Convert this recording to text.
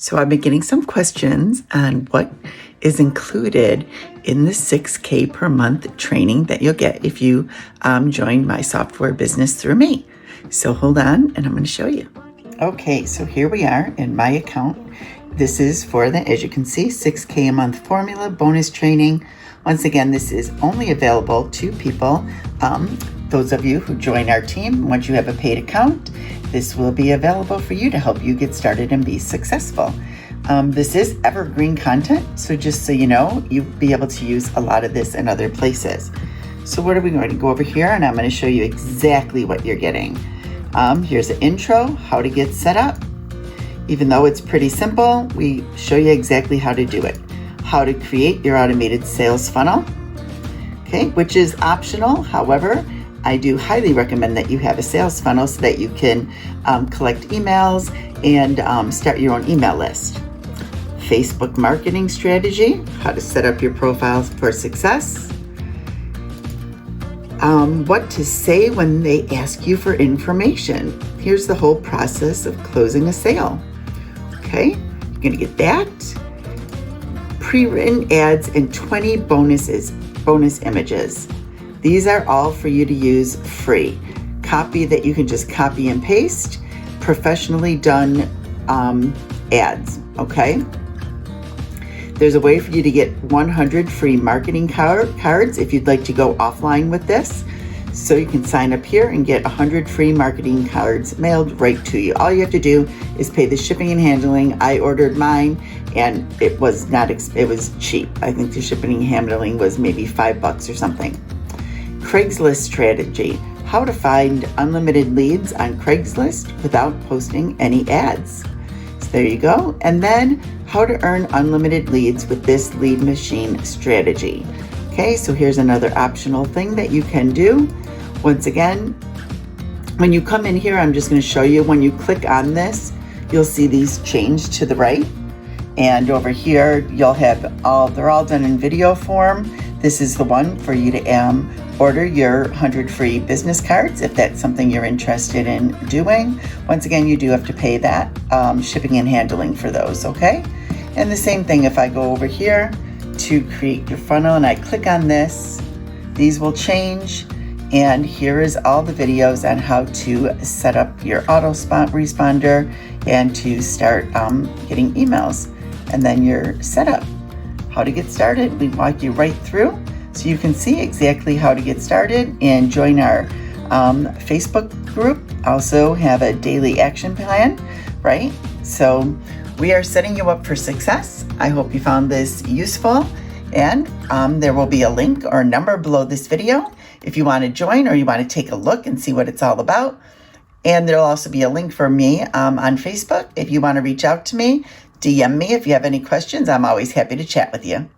So I've been getting some questions on what is included in the 6K per month training that you'll get if you join my software business through me. So hold on and I'm going to show you. Okay, so here we are in my account. This is for the, as you can see, 6K a month formula bonus training. Once again, this is only available to people, those of you who join our team. Once you have a paid account, this will be available for you to help you get started and be successful. This is evergreen content, so just so you know, you'll be able to use a lot of this in other places. So what are we going to go over here, and I'm going to show you exactly what you're getting. Here's an intro, how to get set up. Even though it's pretty simple, we show you exactly how to do it. How to create your automated sales funnel, okay, which is optional. However, I do highly recommend that you have a sales funnel so that you can collect emails and start your own email list. Facebook marketing strategy, how to set up your profiles for success. What to say when they ask you for information. Here's the whole process of closing a sale. Okay, you're gonna get that. Pre-written ads and 20 bonus images. These are all for you to use free. Copy that you can just copy and paste. Professionally done ads, okay? There's a way for you to get 100 free marketing cards if you'd like to go offline with this. So you can sign up here and get 100 free marketing cards mailed right to you. All you have to do is pay the shipping and handling. I ordered mine and it was it was cheap. I think the shipping and handling was maybe $5 or something. Craigslist strategy, how to find unlimited leads on Craigslist without posting any ads. So there you go. And then how to earn unlimited leads with this lead machine strategy. Okay, so here's another optional thing that you can do. Once again, when you come in here, I'm just going to show you, when you click on this, you'll see these change to the right. And over here, you'll have they're all done in video form. This is the one for you to order your 100 free business cards if that's something you're interested in doing. Once again, you do have to pay that shipping and handling for those, okay? And the same thing if I go over here to create your funnel and I click on this, these will change. And here is all the videos on how to set up your autoresponder and to start getting emails. And then you're set up. How to get started, we walk you right through so you can see exactly how to get started and join our Facebook group. Also have a daily action plan, right? So we are setting you up for success. I hope you found this useful, and there will be a link or a number below this video if you want to join or you want to take a look and see what it's all about. And there'll also be a link for me on Facebook if you want to reach out to me. DM me if you have any questions. I'm always happy to chat with you.